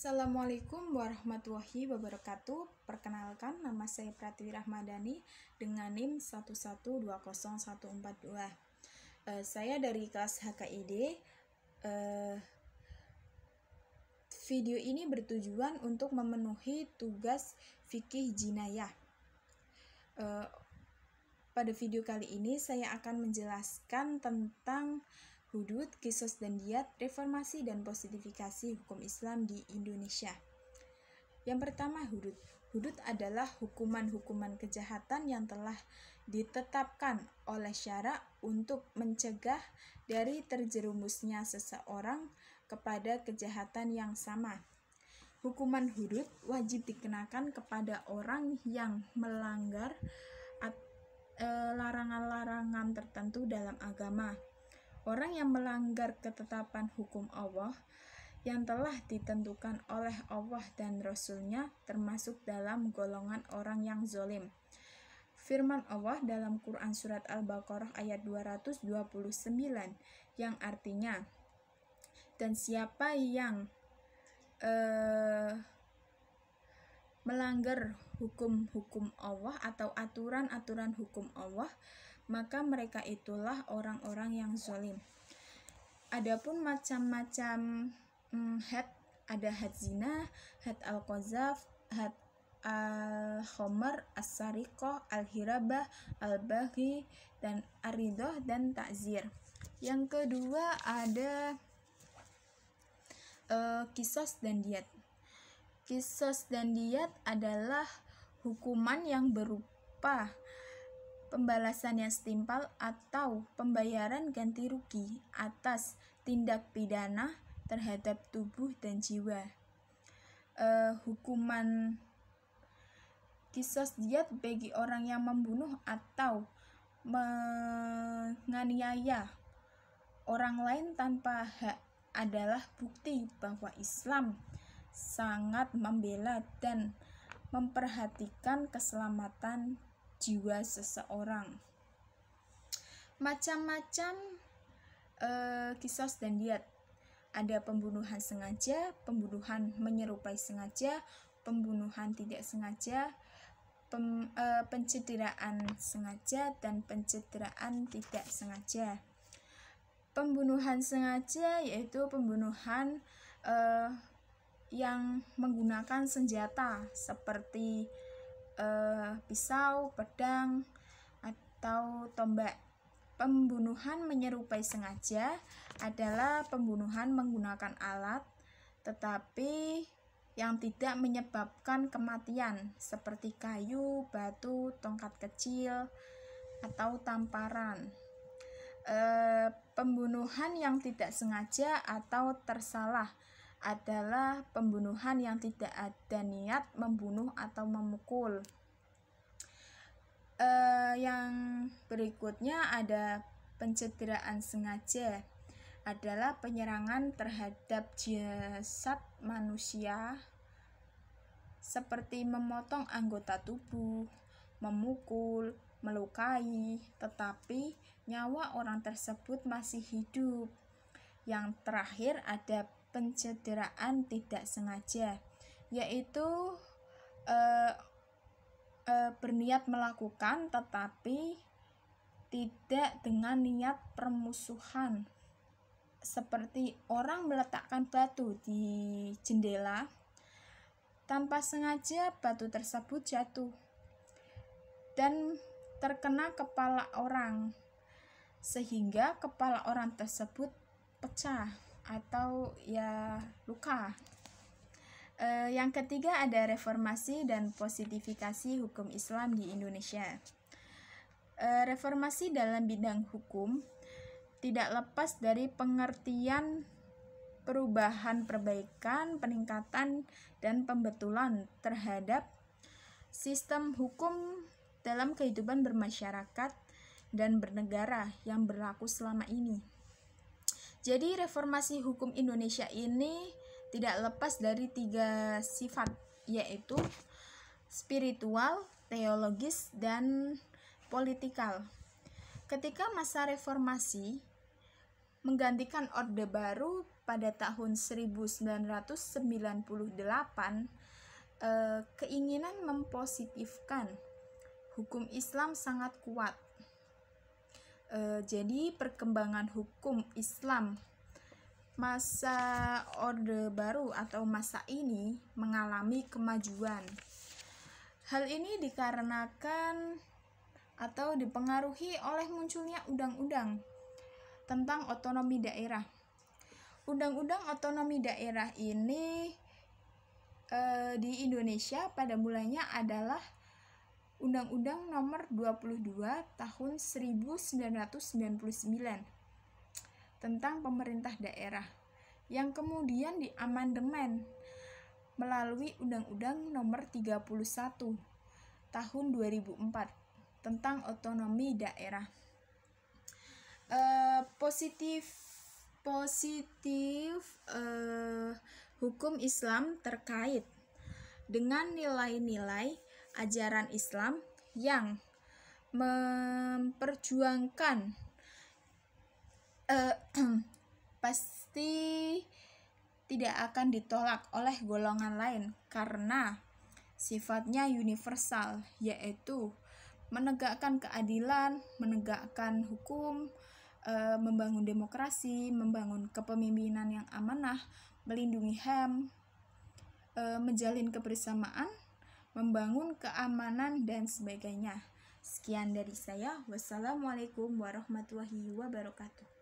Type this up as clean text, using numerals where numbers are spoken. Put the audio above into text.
Assalamualaikum warahmatullahi wabarakatuh. Perkenalkan, nama saya Pratiwi Rahmadani dengan NIM 1120142. Saya dari kelas HKID. Video ini bertujuan untuk memenuhi tugas fikih jinayah. Pada video kali ini saya akan menjelaskan tentang hudud, qisas dan diyat, reformasi dan positifikasi hukum Islam di Indonesia. Yang pertama, hudud. Hudud adalah hukuman-hukuman kejahatan yang telah ditetapkan oleh syara untuk mencegah dari terjerumusnya seseorang kepada kejahatan yang sama. Hukuman hudud wajib dikenakan kepada orang yang melanggar larangan-larangan tertentu dalam agama. Orang yang melanggar ketetapan hukum Allah yang telah ditentukan oleh Allah dan Rasul-Nya termasuk dalam golongan orang yang zalim. Firman Allah dalam Quran Surat Al-Baqarah ayat 229 yang artinya, dan siapa yang melanggar hukum-hukum Allah atau aturan-aturan hukum Allah, maka mereka itulah orang-orang yang zalim. Adapun macam-macam had, ada had zina, had al-qazaf, had al-khamar, as-sariqah, al-hirabah, al-baghi, dan aridoh dan ta'zir. Yang kedua ada qisas dan diyat. Qisas dan diyat adalah hukuman yang berupa pembalasan yang setimpal atau pembayaran ganti rugi atas tindak pidana terhadap tubuh dan jiwa. Hukuman qisas diyat bagi orang yang membunuh atau menganiaya orang lain tanpa hak adalah bukti bahwa Islam sangat membela dan memperhatikan keselamatan jiwa seseorang. Macam-macam qisas dan diyat. Ada pembunuhan sengaja, pembunuhan menyerupai sengaja, pembunuhan tidak sengaja, pencederaan sengaja, dan pencederaan tidak sengaja. Pembunuhan sengaja yaitu pembunuhan yang menggunakan senjata seperti pisau, pedang, atau tombak. Pembunuhan menyerupai sengaja adalah pembunuhan menggunakan alat tetapi yang tidak menyebabkan kematian seperti kayu, batu, tongkat kecil, atau tamparan. Pembunuhan yang tidak sengaja atau tersalah adalah pembunuhan yang tidak ada niat membunuh atau memukul. Yang berikutnya ada pencederaan sengaja, adalah penyerangan terhadap jasad manusia seperti memotong anggota tubuh, memukul, melukai, tetapi nyawa orang tersebut masih hidup. Yang terakhir ada pencederaan tidak sengaja, yaitu berniat melakukan tetapi tidak dengan niat permusuhan, seperti orang meletakkan batu di jendela, tanpa sengaja batu tersebut jatuh dan terkena kepala orang sehingga kepala orang tersebut pecah atau luka. Yang ketiga ada reformasi dan positifikasi hukum Islam di Indonesia. Reformasi dalam bidang hukum tidak lepas dari pengertian perubahan, perbaikan, peningkatan, dan pembetulan terhadap sistem hukum dalam kehidupan bermasyarakat dan bernegara yang berlaku selama ini. Jadi reformasi hukum Indonesia ini tidak lepas dari 3 sifat, yaitu spiritual, teologis, dan politikal. Ketika masa reformasi menggantikan Orde Baru pada tahun 1998 keinginan mempositifkan hukum Islam sangat kuat. Jadi perkembangan hukum Islam masa Orde Baru atau masa ini mengalami kemajuan. Hal ini dikarenakan atau dipengaruhi oleh munculnya undang-undang tentang otonomi daerah. Undang-undang otonomi daerah ini di Indonesia pada mulanya adalah Undang-Undang Nomor 22 Tahun 1999 tentang pemerintah daerah, yang kemudian diamandemen melalui Undang-Undang Nomor 31 Tahun 2004 tentang otonomi daerah. Hukum Islam terkait dengan nilai-nilai ajaran Islam yang memperjuangkan pasti tidak akan ditolak oleh golongan lain karena sifatnya universal, yaitu menegakkan keadilan, menegakkan hukum, membangun demokrasi, membangun kepemimpinan yang amanah, melindungi HAM, menjalin kebersamaan, membangun keamanan, dan sebagainya. Sekian dari saya. Wassalamualaikum warahmatullahi wabarakatuh.